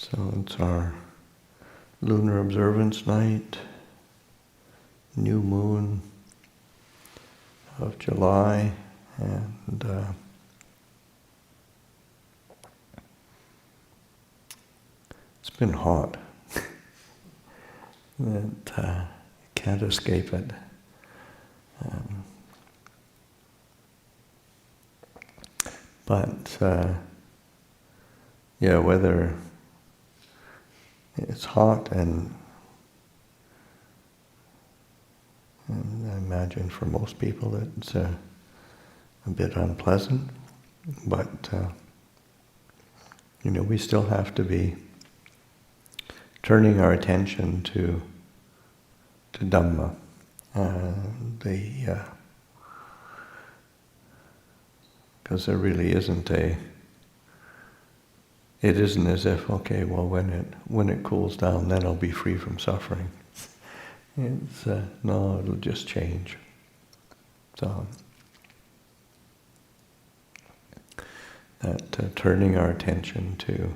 So it's our lunar observance night, new moon of July, and it's been hot. That can't escape it. But whether it's hot and I imagine for most people it's a bit unpleasant, but we still have to be turning our attention to Dhamma. Because there really isn't it isn't as if, okay, well, when it cools down, then I'll be free from suffering. It's no, it'll just change. So that turning our attention to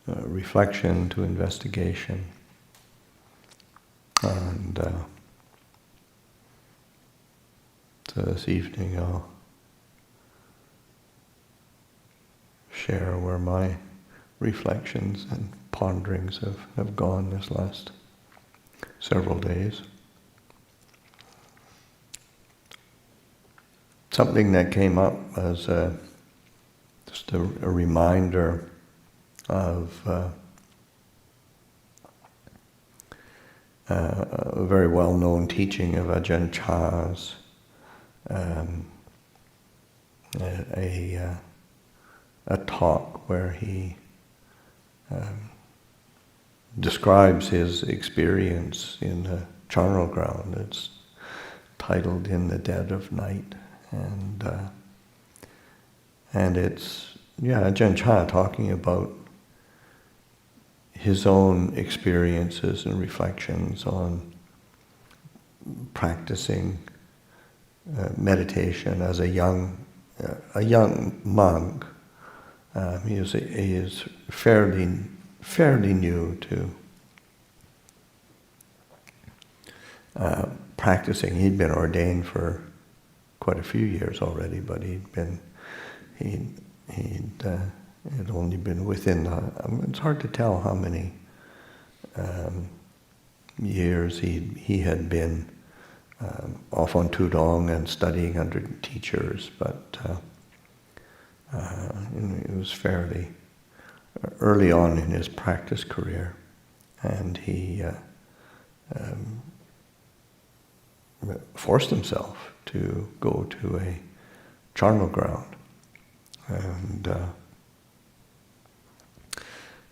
reflection, to investigation, and so this evening I'll share where my reflections and ponderings have gone this last several days. Something that came up as just a reminder of a very well-known teaching of Ajahn Chah's, a talk where he describes his experience in the charnel ground. It's titled "In the Dead of Night," and it's Ajahn Chah talking about his own experiences and reflections on practicing meditation as a young monk. He is fairly new to practicing. He'd been ordained for quite a few years already, but he'd only been within it's hard to tell how many years he had been off on Tudong and studying under teachers, but it was fairly early on in his practice career, and he forced himself to go to a charnel ground. And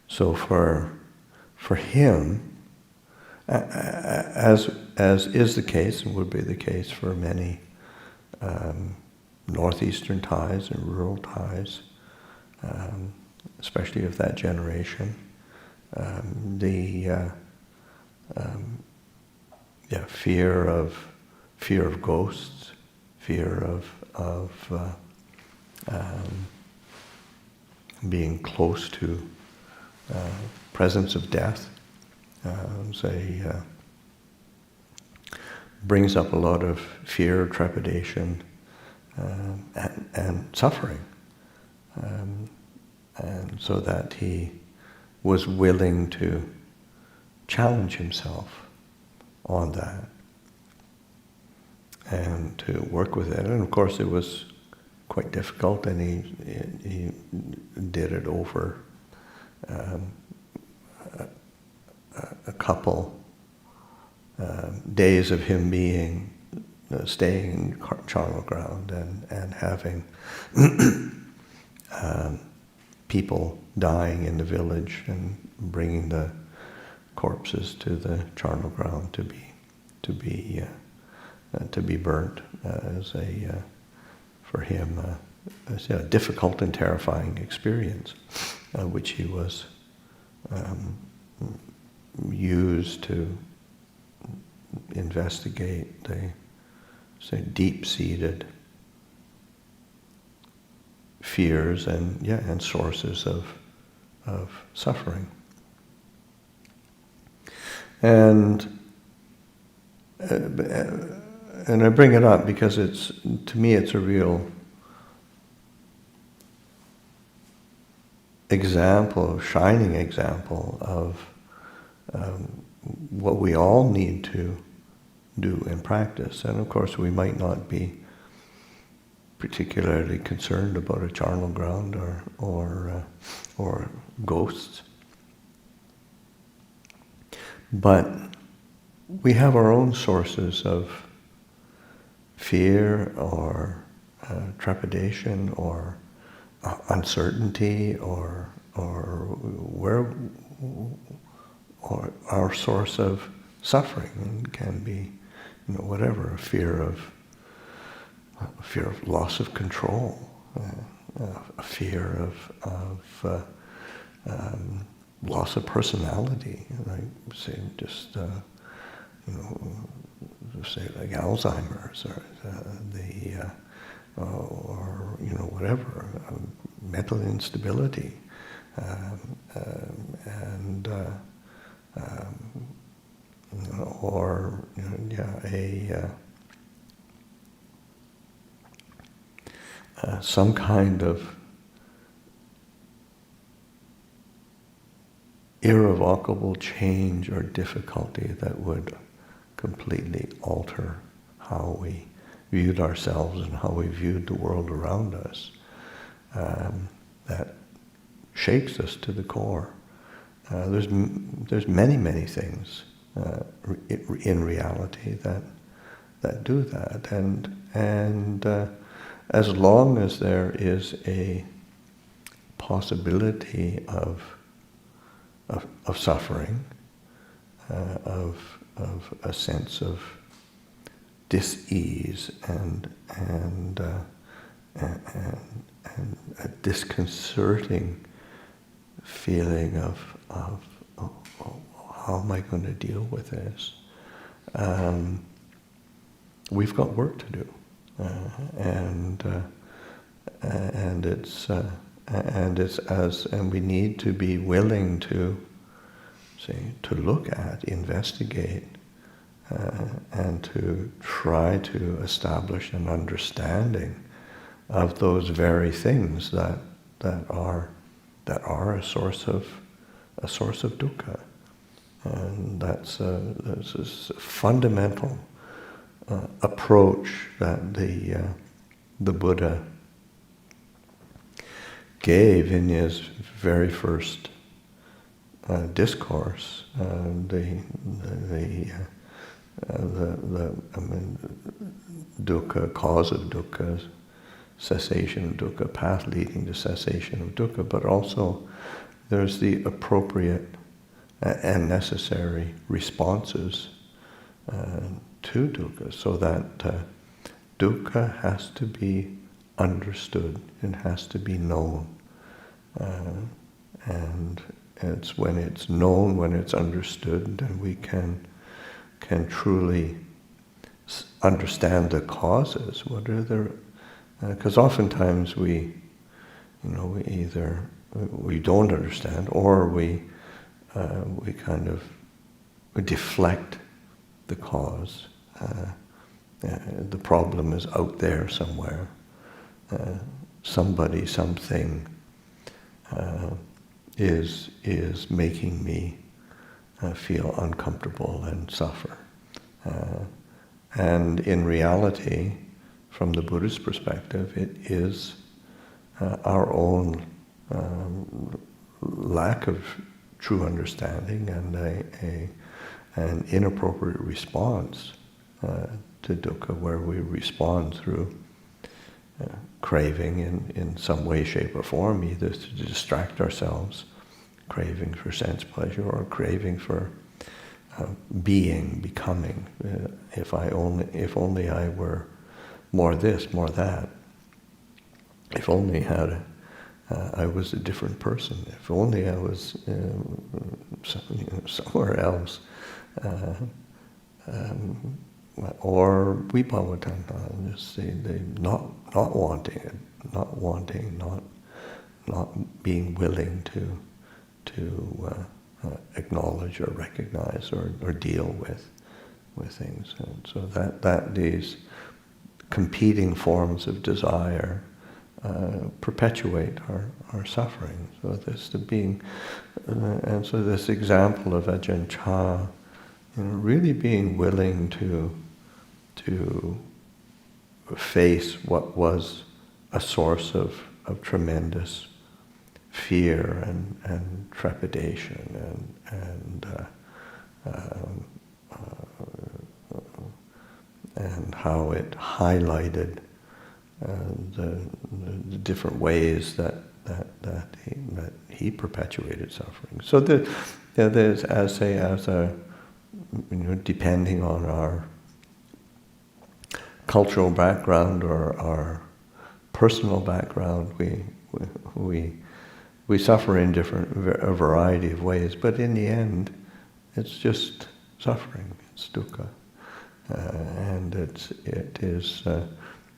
so for him, as is the case and would be the case for many northeastern Thais and rural Thais, especially of that generation, the fear of ghosts, fear of being close to presence of death, brings up a lot of fear, trepidation, and suffering, and so that he was willing to challenge himself on that and to work with it. And of course it was quite difficult, and he did it over a couple days of him staying in charnel ground and having people dying in the village and bringing the corpses to the charnel ground to be burnt as for him as a difficult and terrifying experience, which he was used to investigate the deep-seated fears and sources of suffering. And I bring it up because to me it's a real example, shining example of what we all need to do in practice. And of course we might not be particularly concerned about a charnel ground or ghosts. But we have our own sources of fear or trepidation or uncertainty or our source of suffering, and can be, whatever, a fear of loss of control, a fear of loss of personality, like say say like Alzheimer's or whatever, mental instability, and or some kind of irrevocable change or difficulty that would completely alter how we viewed ourselves and how we viewed the world around us, that shakes us to the core. There's many things in reality that do that, and as long as there is a possibility of suffering, of a sense of dis-ease and a disconcerting feeling of how am I going to deal with this? We've got work to do, and we need to be willing to look at, investigate, and to try to establish an understanding of those very things that are a source of dukkha, and that's a fundamental approach that the Buddha gave in his very first discourse. Dukkha, cause of dukkha, cessation of dukkha, path leading to cessation of dukkha, but also there's the appropriate and necessary responses to dukkha, so that dukkha has to be understood and has to be known. And it's when it's known, when it's understood, then we can truly understand the causes. What are the? Because oftentimes we either we don't understand, or we deflect the cause. The problem is out there somewhere. Somebody, something is making me feel uncomfortable and suffer. And in reality, from the Buddhist perspective, it is our own lack of true understanding and an inappropriate response to dukkha, where we respond through craving in some way, shape, or form, either to distract ourselves, craving for sense pleasure, or craving for becoming. If only I were more this, more that. If only I was a different person. If only I was somewhere else. Or vibhavatanha, just say not wanting it, not being willing acknowledge or recognize or deal with things. And so that these competing forms of desire perpetuate our suffering. So this the being, and so this example of Ajahn Chah, really being willing to face what was a source of tremendous fear and trepidation and how it highlighted the different ways that he perpetuated suffering. So there's depending on our cultural background or our personal background, we suffer in a variety of ways. But in the end, it's just suffering. It's dukkha, and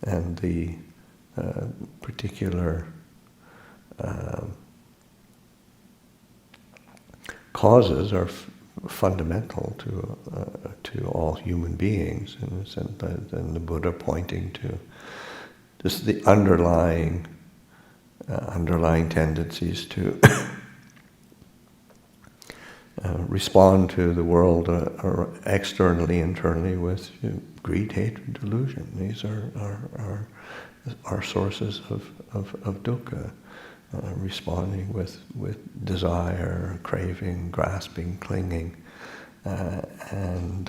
and the particular causes are fundamental to all human beings, in the sense that, and the Buddha pointing to just the underlying tendencies to respond to the world externally, internally with greed, hatred, delusion. These are sources of dukkha. Responding with desire, craving, grasping, clinging, and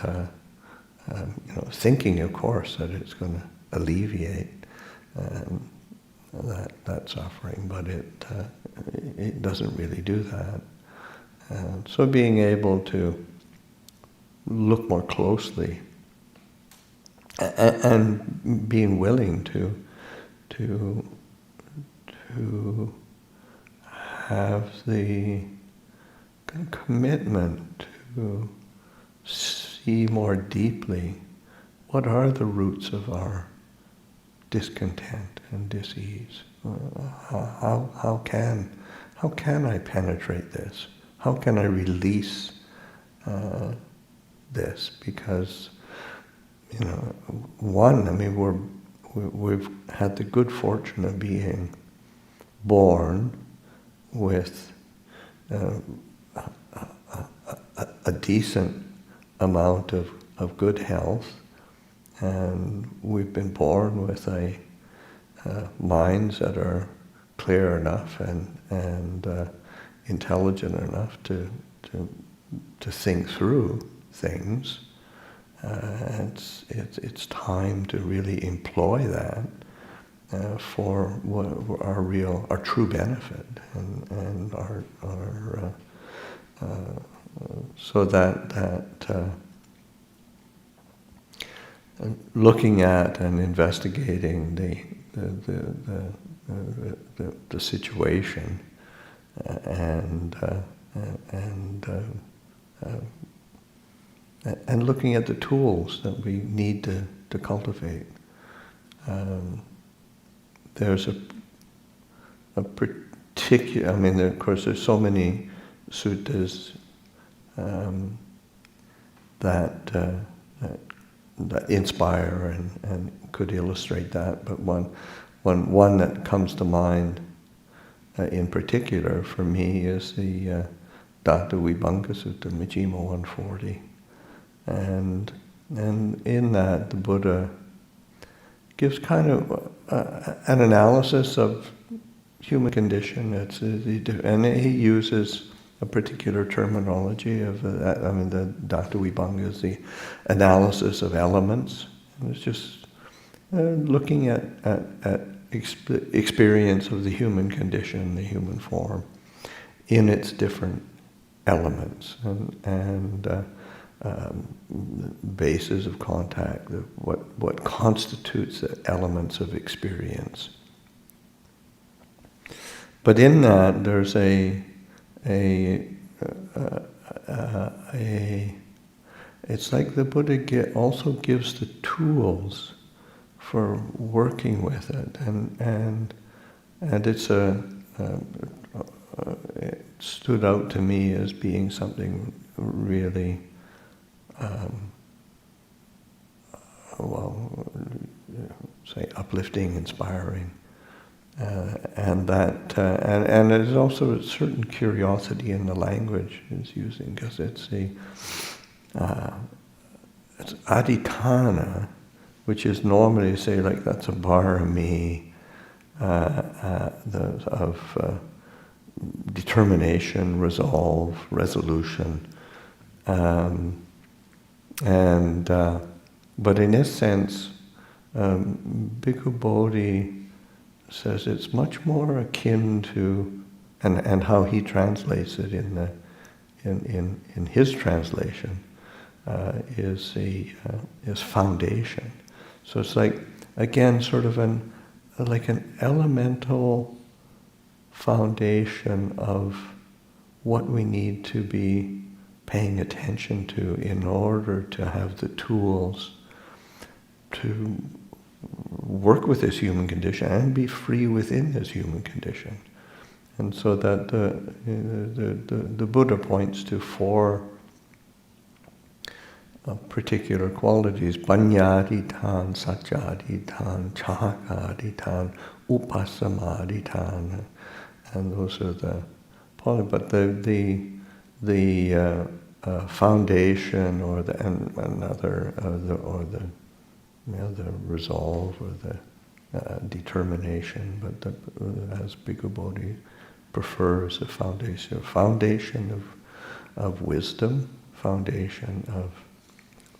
thinking, of course, that it's going to alleviate that suffering, but it doesn't really do that. So being able to look more closely and being willing to have the kind of commitment to see more deeply what are the roots of our discontent and dis-ease. How can I penetrate this? How can I release this? Because we've had the good fortune of being born with a decent amount of good health, and we've been born with minds that are clear enough and intelligent enough to think through things. It's time to really employ that for our true benefit and our so that looking at and investigating the situation and looking at the tools that we need to cultivate. There's a particular, of course there's so many suttas that inspire and could illustrate that, but one that comes to mind in particular for me is the Dhatu Vibhanga Sutta, Majjhima 140. And in that, the Buddha gives kind of an analysis of human condition. And he uses a particular terminology of that. The Dhatu Vibhanga is the analysis of elements. And it's just looking at experience of the human condition, the human form, in its different elements and bases of contact, what constitutes the elements of experience. But in that, there's it's like the Buddha also gives the tools for working with it, and it's stood out to me as being something really, say uplifting, inspiring, and there's also a certain curiosity in the language it's using, because it's adhitthana, which is normally say like that's a barami of determination, resolve, resolution, but in this sense, Bhikkhu Bodhi says it's much more akin to, and how he translates it in his translation, is foundation. So it's like, again, sort of like an elemental foundation of what we need to be paying attention to in order to have the tools to work with this human condition and be free within this human condition. And so that the Buddha points to four particular qualities: paññādhitthāna, saccādhitthāna, chākādhitthāna, upasamadhitthāna, and those are the but the foundation or the the resolve or the determination, but as Bhikkhu Bodhi prefers a foundation of wisdom, foundation of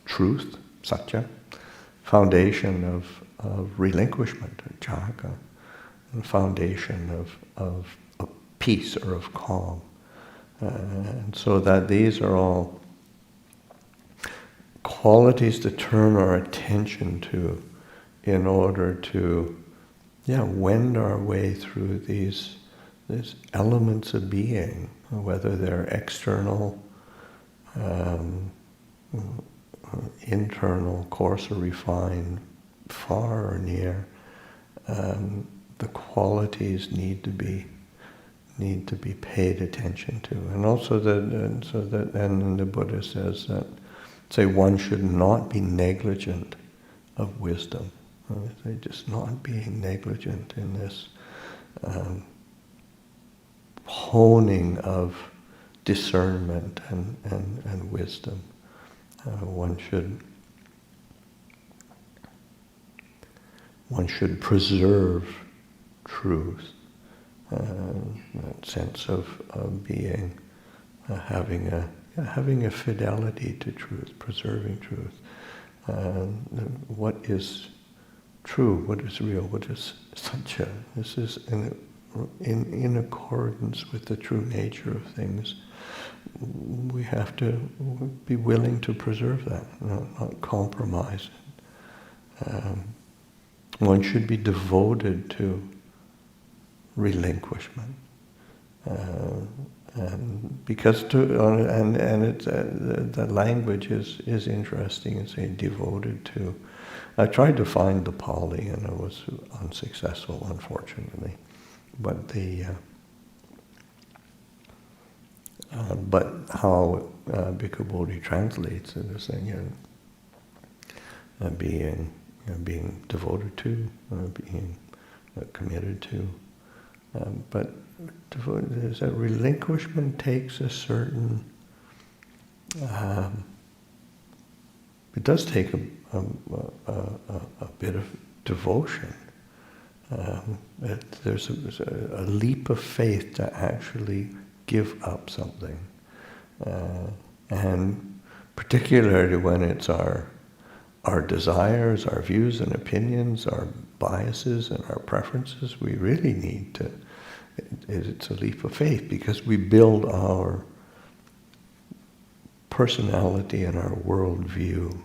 truth, satya, foundation of relinquishment, jhaka, and foundation of peace or of calm. And so that these are all qualities to turn our attention to in order to wend our way through these elements of being, whether they're external, internal, coarse or refined, far or near. The qualities need to be paid attention to, and also and the Buddha says that, say, one should not be negligent of wisdom. Just not being negligent in this honing of discernment and wisdom. One should preserve truth, that sense of being, having a fidelity to truth, preserving truth. What is true? What is real? What is satya? This is in accordance with the true nature of things. We have to be willing to preserve that, not compromise. One should be devoted to relinquishment, and because the language is interesting. It's saying devoted to. I tried to find the Pali and I was unsuccessful, unfortunately. But but how Bhikkhu Bodhi translates it is saying, being devoted to, being committed to. But there's a relinquishment takes a certain. It does take a bit of devotion. There's a leap of faith to actually give up something, and particularly when it's our desires, our views and opinions, our biases and our preferences, we really need to. It's a leap of faith because we build our personality and our worldview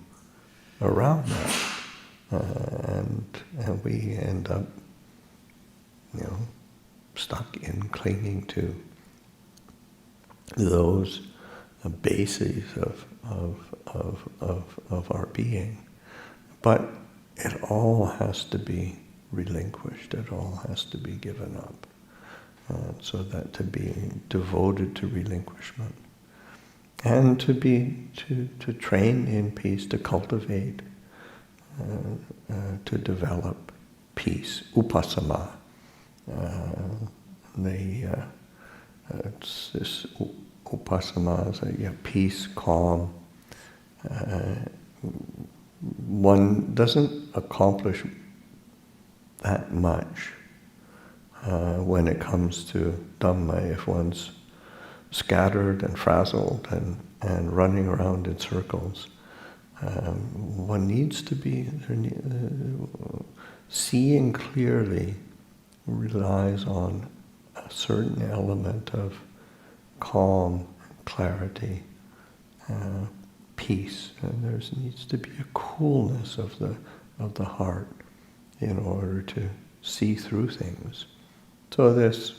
around that, and we end up, stuck in clinging to those bases of our being. But it all has to be relinquished. It all has to be given up. So that to be devoted to relinquishment. And to train in peace, to cultivate, to develop peace, upasama. It's this upasama is peace, calm. One doesn't accomplish that much when it comes to Dhamma if one's scattered and frazzled and running around in circles. One needs to be, seeing clearly relies on a certain element of calm, clarity, peace, and there needs to be a coolness of the heart in order to see through things. So this,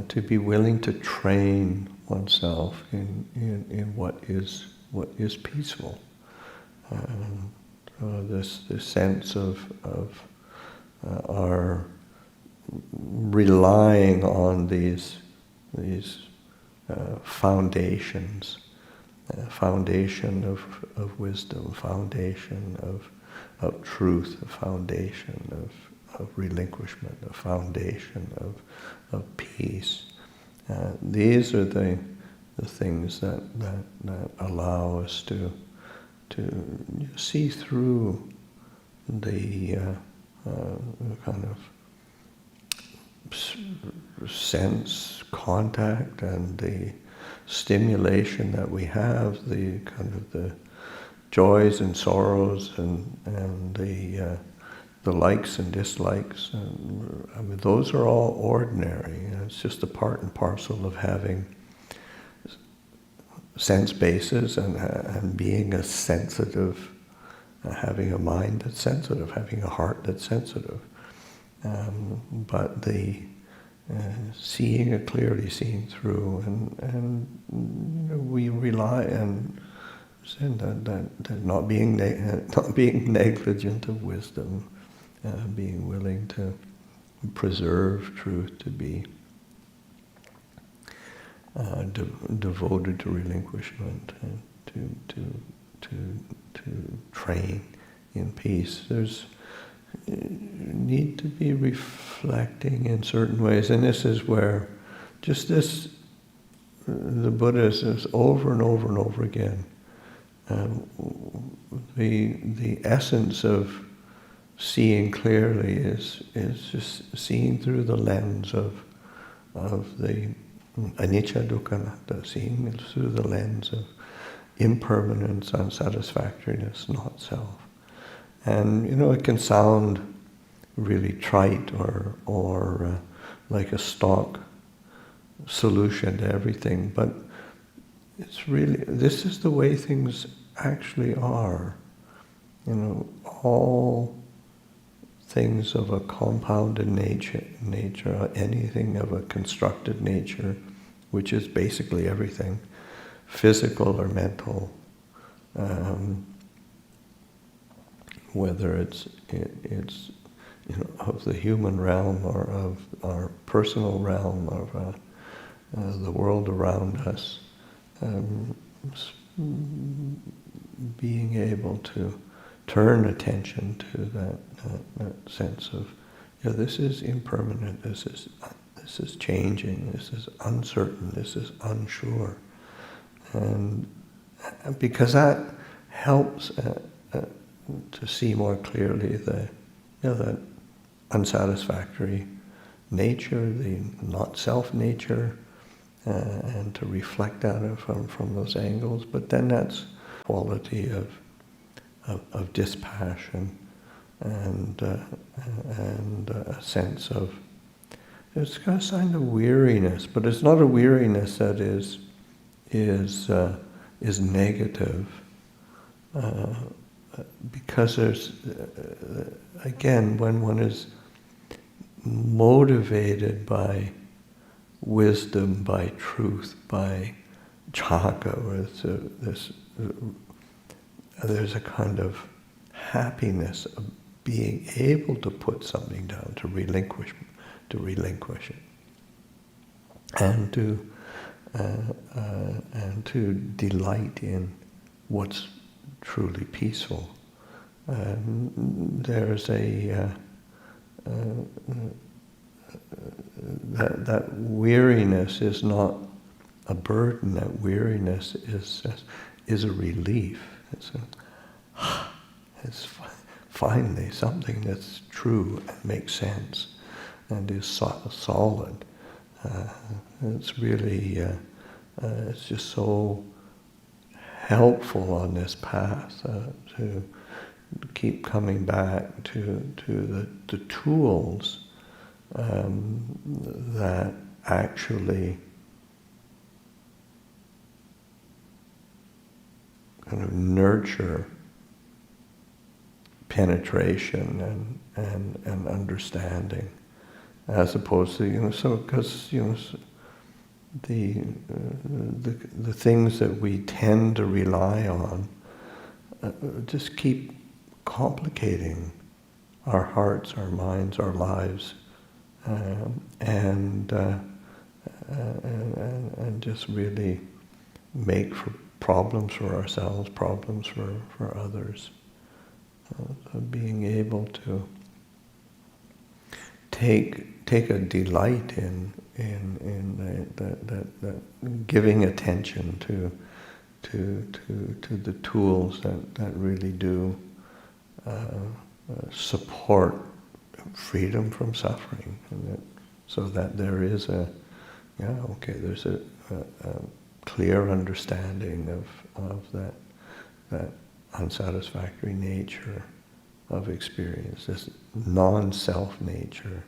to be willing to train oneself in what is peaceful. This sense of our relying on these foundations, foundation of wisdom, foundation of truth, a foundation of relinquishment, a foundation of peace. These are the things that allow us to see through the kind of sense contact and the stimulation that we have, the kind of the joys and sorrows and the likes and dislikes. And, I mean, those are all ordinary. It's just a part and parcel of having sense bases and being a sensitive, having a mind that's sensitive, having a heart that's sensitive. But the seeing it clearly, seeing through, and we rely and that not being negligent of wisdom, being willing to preserve truth, to be devoted to relinquishment, to train in peace. There's need to be reflecting in certain ways, and this is where just this the Buddha says over and over and over again. The essence of seeing clearly is just seeing through the lens of the anicca, dukkha, anatta, seeing through the lens of impermanence, unsatisfactoriness, not self. And it can sound really trite or like a stock solution to everything, but it's really, this is the way things actually are. All things of a compounded nature, anything of a constructed nature, which is basically everything, physical or mental, whether it's of the human realm or of our personal realm or the world around us, being able to turn attention to that sense of, this is impermanent, this is changing, this is uncertain, this is unsure, and because that helps to see more clearly that unsatisfactory nature, the not self nature, and to reflect at it from those angles. But then that's quality of dispassion and a sense of, it's got a sign of weariness, but it's not a weariness that is negative, because there's again, when one is motivated by wisdom, by truth, by chaga, there's a kind of happiness of being able to put something down, to relinquish to relinquish it, and to delight in what's truly peaceful. There's that weariness is not a burden. That weariness is a relief. It's finally something that's true and makes sense and is solid. It's really, it's just so helpful on this path to keep coming back to the tools that actually kind of nurture penetration and understanding, as opposed to because the things that we tend to rely on just keep complicating our hearts, our minds, our lives, and just really make for problems for ourselves, problems for others. Being able to take a delight in that giving attention to the tools that really do support freedom from suffering, and so that there is there's a clear understanding of that unsatisfactory nature of experience, this non-self nature.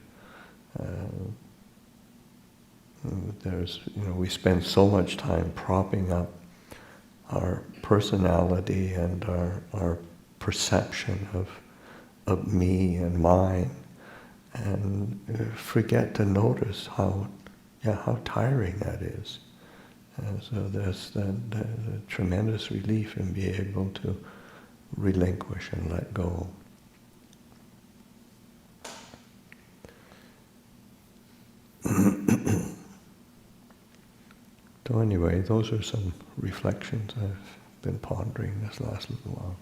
We spend so much time propping up our personality and our perception of me and mine, and forget to notice how tiring that is. And so there's the tremendous relief in being able to relinquish and let go. So anyway, those are some reflections I've been pondering this last little while.